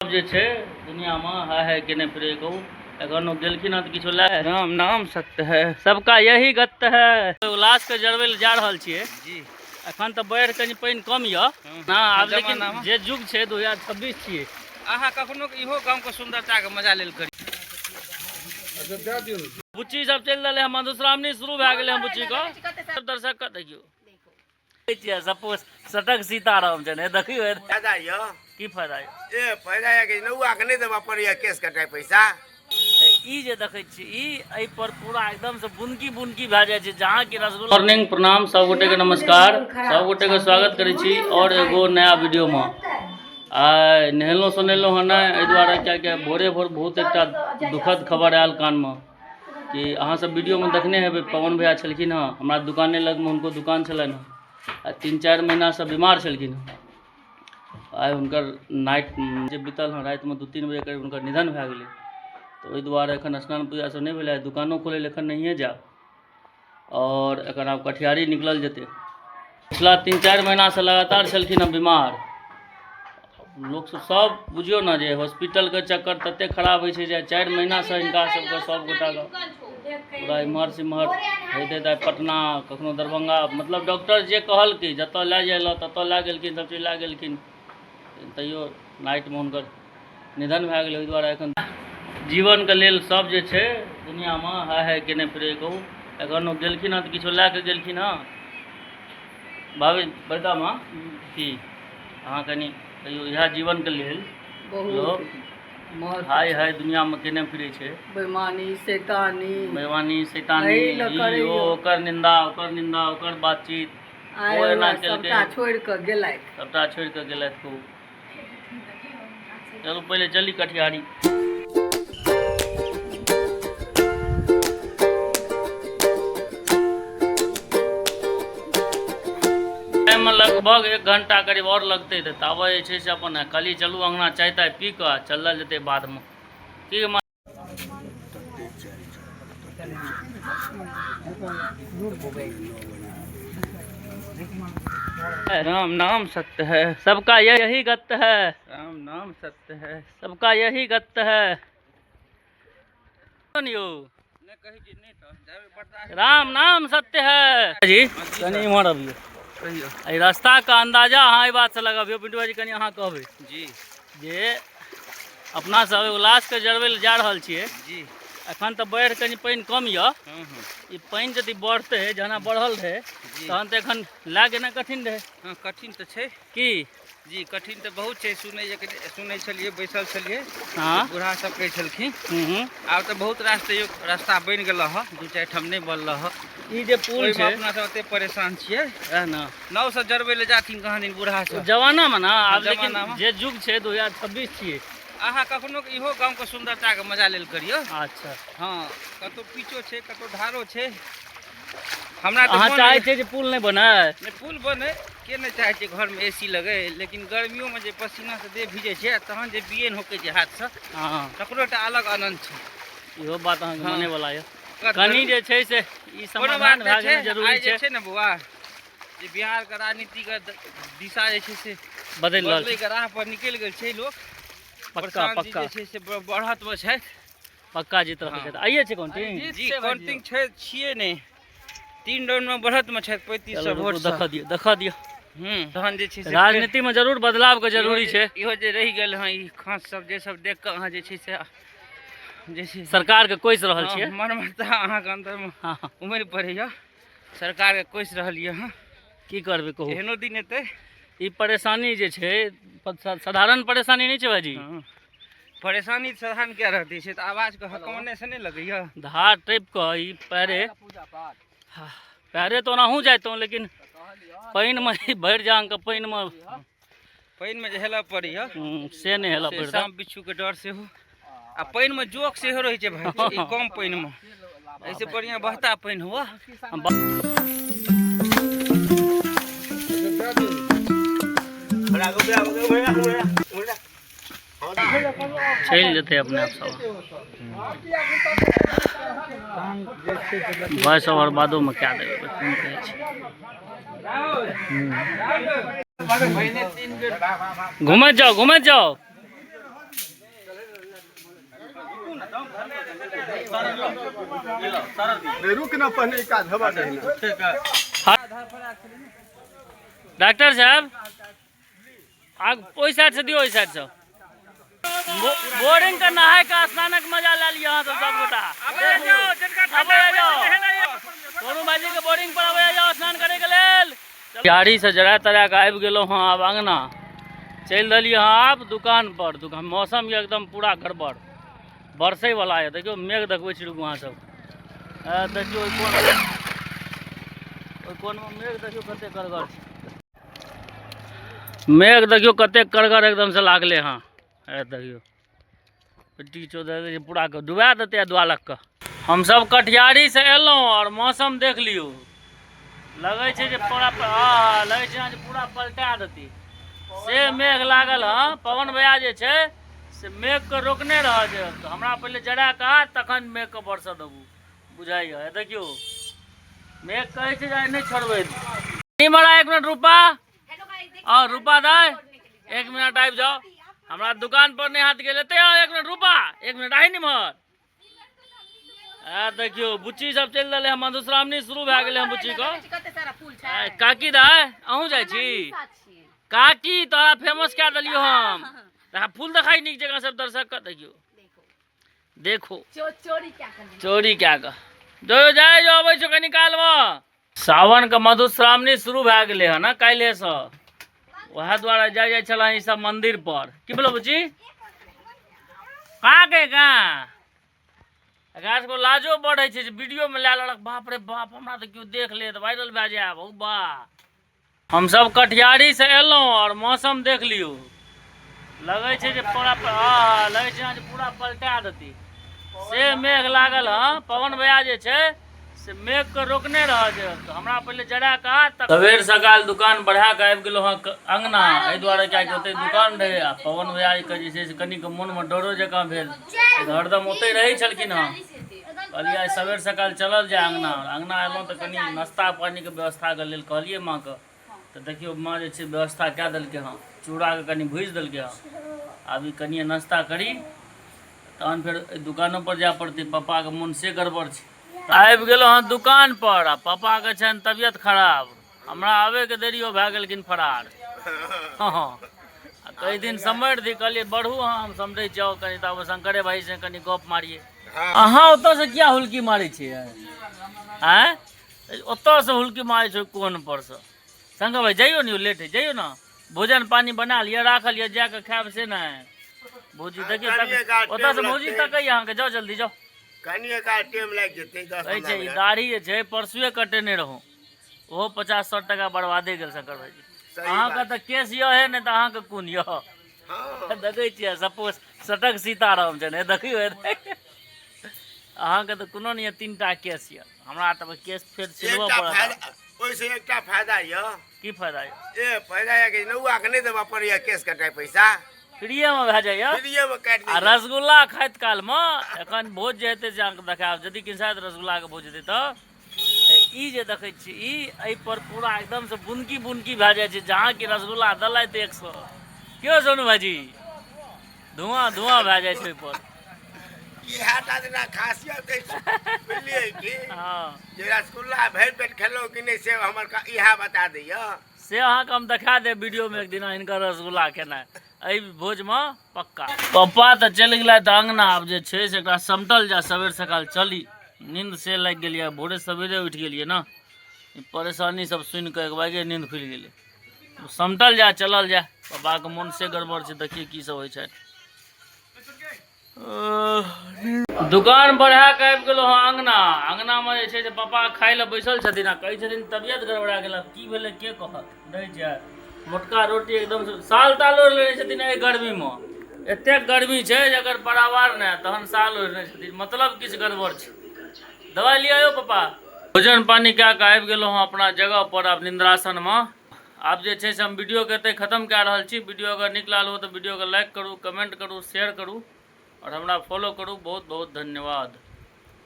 जे छे दुनिया में है कि नहीं फिर कहूँ एखन गेलखिन हँ तऽ किछो ला राम नाम सत्य है सबका यही गत्य है। उल्लास के जरबै ले जा रहल छियै जी। एखन तऽ बाढ़ि कनि पानि कम यऽ ना आब, लेकिन जे युग छै 2026 छियै। अहाँ कखनो इहो गाँव के सुंदरता के मजा लेल करी। बुच्ची सब चलि रहलै हँ, मधुश्रावणी शुरू भए गेलै हँ बुच्ची के। सब दर्शक के देखियो सपोज सटक सीताराम जने देखियो फायदा य की फायदा ए फायदा है कि नौआ के नहीं देबा पड़िया केस कटाई पैसा। ई जे देखै छी ई एहि पर पूरा एकदम से बुनकी बुनकी भए जाइ छै जहाँ की रसगुल्ला। मॉर्निंग प्रणाम सब गोटे के नमस्कार, सब गोटे के स्वागत करै छी और एगो नया वीडियो में। आइ नहेलहुँ सोनेलहुँ हँ नहि, एहि दुआरे कियाकि भोरे भोर बहुत एकटा दुखद खबर आयल कान में कि अहाँ सब वीडियो में देखने हेबै। पवन भैया छलखिन हँ हमरा दुकाने लग में, हुनको दुकान छलनि हँ आ 3-4 महीना से बीमार छलखिन हँ। आइ हुनकर नाइट जे बीतल हँ राति में 2-3 बजे करीब हुनकर निधन भए गेलै। तो ओहि दुआरे एखन स्नान पूजा सब नहीं भेलै, दुकानो खोलै लए एखन नहिए जा, और एखन आब कठियारी निकलल जेतै। पिछला 3-4 महीना से लगातार छलखिन हँ बीमार। लोक सब बुझियो ना जे हॉस्पिटल के चक्कर तते खराब होइ छै जे 4 महीना से हिनका सबके सब गोटा पूरा इम्हर से इम्हर होइते तऽ पटना कखनो दरभंगा, मतलब डॉक्टर जे कहलकै जतऽ लए जाइ लए ततऽ लए गेलखिन, सब चीज लए गेलखिन, तैयो नाइट में हुनकर निधन भए गेलै। ओहि दुआरे एखन जीवन के लेल सब जे छै दुनिया में है कि नहीं फिर कहूँ एखन गेलखिन हँ तऽ किछो लए के गेलखिन हँ। भाभी बड़का माँ की अहाँ कनी कहियो इएह जीवन के लेल लोग हाय हाय दुनिया में केने फिरे छे, बेईमानी शैतानी ई ओकर निंदा ओकर बातचीत ओ एना सबटा छोड़ के गेलैथ खूब। चलो पहले चली कठियारी। में लगभग 1 घंटा करीब और लगते थे, तब जे से अपन कली चलू अंगना चाय ताय पी के चलल जेते बाद में की राम नाम सत्य है सबका यही गत्य है, राम नाम सत्य है सबका यही गत्य है। राम नाम सत्य है जी। कनी इम्हर अबियो रास्ता का अंदाजा अहाँ ई बात से लगाबियो पिंटुआ जी, कनी अहाँ कहबै जी जे अपना सब उल्लास के जरबै ले जा रहल छियै जी। एखन तऽ बाढ़ि कनि पानि कम यऽ, ई पानि यदि बढ़तै जेना बढ़ल रहे तहन तऽ एखन लए गेनाइ कठिन रहे। हाँ कठिन तऽ छै की जी, कठिन तऽ बहुत छै। सुनै छलिए बैसल छलिए हाँ बूढ़ा सब कहै छलखिन आब तऽ बहुत रास्ता बनि गेल हँ, 2-4 ठाम नहीं बनल हँ। ई जे पुल छै अपना सब एते परेशान छियै ना, नाव से जरबै ले जाथिन कहाँ दिन बूढ़ा सब जमाना में ना आब, लेकिन जे युग छै 2026 छियै। अहाँ कखनो इहो गाँव के सुंदरता के मजा लेल करियो। अच्छा हाँ कतौ पीचो छै कतौ धारो छै। हमरा अहाँ चाहै छै जे पुल नहीं बने? नहीं पुल बने के नहीं चाहे छै, घर में एसी लगे, लेकिन गर्मियों में जे पसीना से देह भिजे छै तहन जे बियन होके छै हाथ से हाँ तकरो एकटा अलग आनंद छै। इहो बात अहाँ माने वाला है। कनी जे छै से ई समाधान भए गेल जरूरी छै ना बउआ, जे बिहार के राजनीति के दिशा जे छै से बदलि रहल छै, के राह पर निकलि गेल छै लोग। पक्का पक्का जे छै से बढ़त में छै, पक्का जीत रहल छै। आइए छै काउंटिंग जी काउंटिंग छै छिए नहीं 3 राउंड में बढ़त में छै 3500 वोट देखा दियो। तहन जे छै से राजनीति में जरूर बदलाव के जरूरी छै। इहो जे रहि गेल हँ ई खास सब जे सब देख के अहाँ जे छै से सरकार के कोस रहल छियै, मनमता अहाँ के अंदर में उमड़ पड़ैया। सरकार के कोस रहल ये हँ, की करबे कहू एहनो दिन एतै। ई परेशानी जे छै साधारण परेशानी नहीं छै भाजी। परेशानी साधारण क्या रहती है तो आवाज के हकमने से नहीं लगैया। धार ट्रिप के ई पैरे तो ओनाहू जाइतों, लेकिन पानि में भरि जांग के पानि में जे हेला पड़ैया से नहीं हेला पड़ता। सांप बिच्छू के डर से हो आ पानि में जोक से हो रही है भाई। ई कम पानि में ऐसे बढ़िया बहता पानि हुआ। चल जेते अपने आप सब 22 ओवर बादो में क्या देवे घूमत जाओ रुक ना पहले एक आध हवा देना डॉक्टर साहब आग ओई साइड से दियो, ओई साइड से बोरिंग का नहाय का स्नानक मजा ले लिया तो सब गोटा अब आ जाओ सोनू भाजी के बोरिंग पर अब आ जाओ स्नान करे के लेल। गाड़ी से जरा तरा के आबि गेलो हां, आब अंगना चल रही हाँ आप दुकान पर। दुकान मौसम ये एकदम पूरा गड़बड़ बरसे वाला है। देखियो मेघ देखबै छी वहाँ सब देखियो कोन में मेघ देखियो कते करगर छै, मेघ देखियो कते करगर एकदम से लागले हाँ। देखियो पिट्टी चौदह पूरा के डुबा देते द्वालक के। हम सब कटिहारी से एलौं और मौसम देख लियो, लगे छै जे पूरा लगे छै जे पूरा पलटा देती से मेघ लागल हाँ। पवन भैया जे छै से मेघ के रोकने रह जे हमरा पहले जरा कहा तखन मेघ के बरसा देबू बुझाइए। देखियो मेघ कहे छै जे नहीं छोड़बै नहीं मरा 1 मिनट रुपा और रुपा दे 1 मिनट आबि जाओ हमरा दुकान पर नहीं हाथ गेले ते 1 minute Rupa 1 minute I Nimra. देखियो बुच्ची सब चल रहे हैं, मधुश्रावणी शुरू भए गेले हैं बुच्ची को। काकी दाय अहूँ जाइ छी काकी तोरा फेमस क्या दिलियो हम फूल दिखाई नीक जगह सब दर्शक का देखियो देखो चोरी क्या का जो जाए जो अबै छो कनी काल में। सावन के मधुश्रावणी शुरू भए गेले है ना काल्हि से, वह द्वारा जाय छल ई सब मंदिर पर। की बोलो बुच्ची कहाँ के कहाँ एकरा को लाजो बढ़े छै वीडियो में ला लड़क बाप रे बाप हमरा तो क्यों देख ले तो वायरल भए जाए बहु बा। हम सब कटिहारी से एलौं और मौसम देख लियो, लगे छै जे पूरा लगे छै जे पूरा पलटा देती से मेघ लागल हाँ। पवन भैया जे छै से मेघ के रोकने रह जे हमरा पहले जरा कहा सवेर सकाल दुकान बढ़ा के आबि गेलो हाँ अंगना। एहि दुआरे क्या ओते दुकान रहे आ पवन भैया के जे छै से कनी के मन में डरो जकाँ भेल, हरदम ओते रहै छलखिन हाँ। कहलिए सवेर सकाल चलल जाए अंगना। अंगना एलौं तो कनी नाश्ता पानी के व्यवस्था के लेल कहलिए माँ के, तो देखियो माँ जे छै व्यवस्था कए देलकै हाँ, चूड़ा के कनी भूजि देलकै हाँ। अभी कनी नाश्ता करी तहन फिर दुकानों पर जाए पड़ती, पापा के मन से गड़बड़ छै। आबि गेलो हाँ दुकान पर आ पापा के छनि तबियत खराब, हमरा आवे के देरियो भए गेलखिन फरार। हाँ कई दिन समझ दी कहलिए बढ़ू हाँ हम समझे जाओ कनी तब शंकरे भाई से कनी गप मारिए। अहाँ ओतऽ से क्या हुल्की मारे छियै आँय ओतऽ से हुल्की मारे छो कोन पर से। शंकर भाई जाइयो नहीं लेट है जाइयो ना, भोजन पानी बना लिया राखल ये जाके खाएब से ना भौजी देखिए ओतऽ से भौजी तक अहाँ के जाओ जल्दी जाओ कनिए का टाइम लाग जेतै 10 कहै छै दाढ़ी जे छै परसुए कटेने रहूँ ओहो 50-100 टका बर्बादे गेल शंकर भाईजी। अहाँके तऽ केस यऽ है नहि तऽ अहाँके कोन यऽ देखै छियै सपोज सटक सीताराम छै ने देखियो अहाँके तऽ कोनो नहीं 3टा केस यऽ, हमरा तऽ केस फेर सिलबऽ पड़त। ओइसे एकटा फायदा यऽ। की फायदा यऽ? फायदा यऽ कि नौआ के नहीं देबा पड़ैया केस कटाई पैसा फ्रीए में भए जाइए। फ्रीए में काटि आ रसगुल्ला खाइत काल में एखन भोज जे हेतै से अहाँके देखायब, यदि किन शायद रसगुल्ला के भोज हेतै तऽ ई जे देखै छी ई एहि पर पूरा एकदम से बुनकी बुनकी भए जाइ छै। जहाँ की रसगुल्ला देलथि 100 क्यों सोनू भाजी धुआं धुआं भए जाइ छै ओहि पर। इएह टा जेना खासियत अछि बुझलियै कि हाँ जे रसगुल्ला भरि पेट खेलौ कि नहीं से हमर इएह बता दैया। से अहाँके हम देखा देब वीडियो में एक दिन हिनकर रसगुल्ला केनाइ एहि भोज में पक्का। पप्पा तो चलि गेलथि अंगना, आब जे छै से एकरा समटल जा सवेर सकाल चली। नींद से लागि गेलियै भोरे सवेरे उठि गेलियै ना, परेशानी सब सुनि कऽ एक बागे नींद खुलि गेलै। समटल जा चलल जा, पापा के मन से गड़बड़ छै देखिए की सब होइ छै। दुकान बढ़ा के आबि गेलो हाँ अंगना। अंगना में जे छै से पापा खाय लए बैसल छथिन आ कहै छथिन तबियत गड़बड़ा गेल। की भेलै के कहत दै छै मोटका रोटी एकदम से साल ताल ओढ़ लेने छथिन एहि गर्मी में। एतेक गर्मी छै जे अगर बराबर नहि तहन साल ओढ़ने छथिन, मतलब किछु गड़बड़ छै। दवाई लिया यौ पापा। भोजन पानी कए कऽ आबि गेलहुँ हँ अपना जगह पर आब निंद्रासन में। आब जे छै से हम वीडियो के एतै खत्म कए रहल छी। वीडियो अगर नीक लागल हो तऽ वीडियो के लाइक करू, कमेंट करू, शेयर करू और हमरा फॉलो करू। बहुत बहुत धन्यवाद।